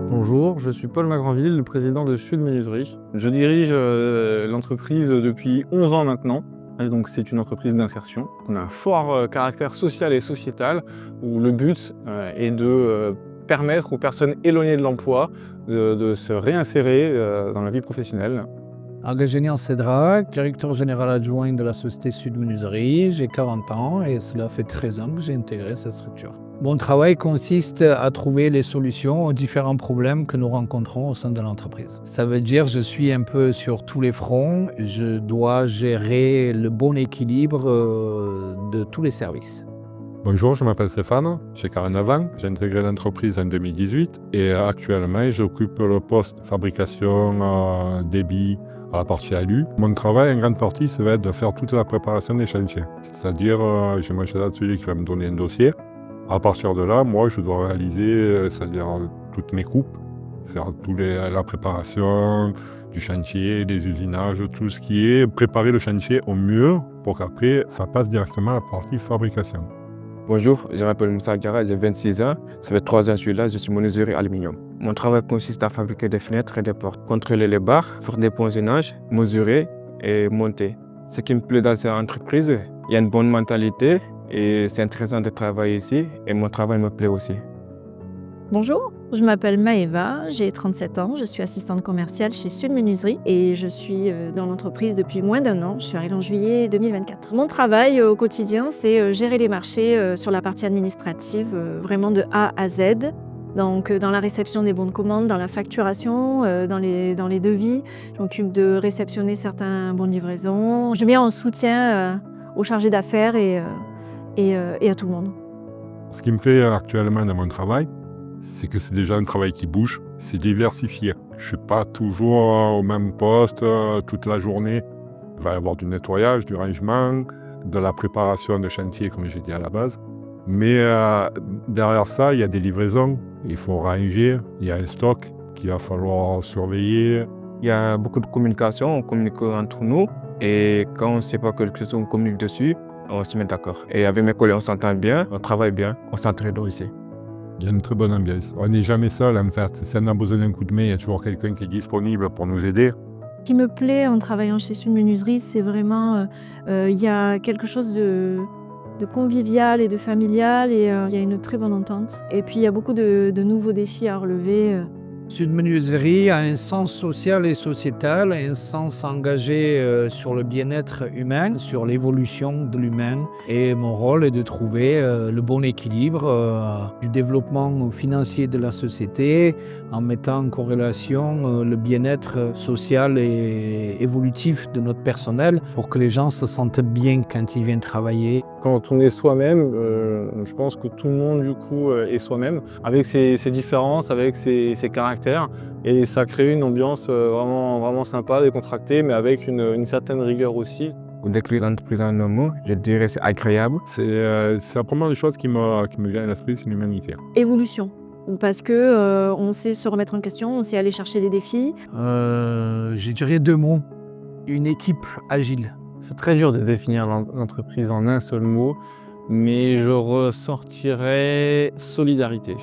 Bonjour, je suis Paul Magranville, le président de Sud Menuiserie. Je dirige l'entreprise depuis 11 ans maintenant. Et donc c'est une entreprise d'insertion. On a un fort caractère social et sociétal où le but est de permettre aux personnes éloignées de l'emploi de se réinsérer dans la vie professionnelle. Agajenian Cedra, directeur général adjoint de la société Sud Menuiserie. J'ai 40 ans et cela fait 13 ans que j'ai intégré cette structure. Mon travail consiste à trouver les solutions aux différents problèmes que nous rencontrons au sein de l'entreprise. Ça veut dire que je suis un peu sur tous les fronts. Je dois gérer le bon équilibre de tous les services. Bonjour, je m'appelle Stéphane, j'ai 49 ans, j'ai intégré l'entreprise en 2018 et actuellement j'occupe le poste fabrication, débit à la partie alu. Mon travail en grande partie ça va être de faire toute la préparation des chantiers, c'est-à-dire j'ai mon chef d'atelier qui va me donner un dossier. À partir de là, moi je dois réaliser c'est-à-dire toutes mes coupes, faire la préparation du chantier, des usinages, tout ce qui est préparer le chantier au mieux pour qu'après ça passe directement à la partie fabrication. Bonjour, je m'appelle Moussa Gara, j'ai 26 ans. Ça fait 3 ans que je suis là, je suis menuisier aluminium. Mon travail consiste à fabriquer des fenêtres et des portes, contrôler les barres, faire des ponçonnages, mesurer et monter. Ce qui me plaît dans cette entreprise, il y a une bonne mentalité et c'est intéressant de travailler ici et mon travail me plaît aussi. Bonjour, je m'appelle Maëva, j'ai 37 ans, je suis assistante commerciale chez Sud Menuiserie et je suis dans l'entreprise depuis moins d'1 an, je suis arrivée en juillet 2024. Mon travail au quotidien, c'est gérer les marchés sur la partie administrative, vraiment de A à Z. Donc dans la réception des bons de commande, dans la facturation, dans les devis, je m'occupe de réceptionner certains bons de livraison. Je viens en soutien aux chargés d'affaires et à tout le monde. Ce qui me plaît actuellement dans mon travail, c'est que c'est déjà un travail qui bouge, c'est diversifié. Je ne suis pas toujours au même poste toute la journée. Il va y avoir du nettoyage, du rangement, de la préparation de chantier comme j'ai dit à la base. Mais derrière ça, il y a des livraisons, il faut ranger, il y a un stock qu'il va falloir surveiller. Il y a beaucoup de communication, on communique entre nous et quand on ne sait pas quelque chose, on communique dessus, on se met d'accord. Et avec mes collègues, on s'entend bien, on travaille bien, on s'entraide aussi. Il y a une très bonne ambiance. On n'est jamais seul en fait. Si on a besoin d'un coup de main, il y a toujours quelqu'un qui est disponible pour nous aider. Ce qui me plaît en travaillant chez Sud Menuiserie, c'est vraiment, il y a quelque chose de convivial et de familial et il y a une très bonne entente. Et puis il y a beaucoup de nouveaux défis à relever. Sud Menuiserie a un sens social et sociétal, un sens engagé sur le bien-être humain, sur l'évolution de l'humain. Et mon rôle est de trouver le bon équilibre du développement financier de la société en mettant en corrélation le bien-être social et évolutif de notre personnel pour que les gens se sentent bien quand ils viennent travailler. Quand on est soi-même, je pense que tout le monde du coup est soi-même, avec ses différences, avec ses caractères, et ça crée une ambiance vraiment sympa, décontractée, mais avec une certaine rigueur aussi. Pour décrire l'entreprise en un mot, je dirais que c'est agréable. C'est la première des choses qui me vient à l'esprit, c'est l'humanité. Évolution, parce que on sait se remettre en question, on sait aller chercher les défis. Je dirais 2 mots, une équipe agile. C'est très dur de définir l'entreprise en un seul mot, mais je ressortirais solidarité.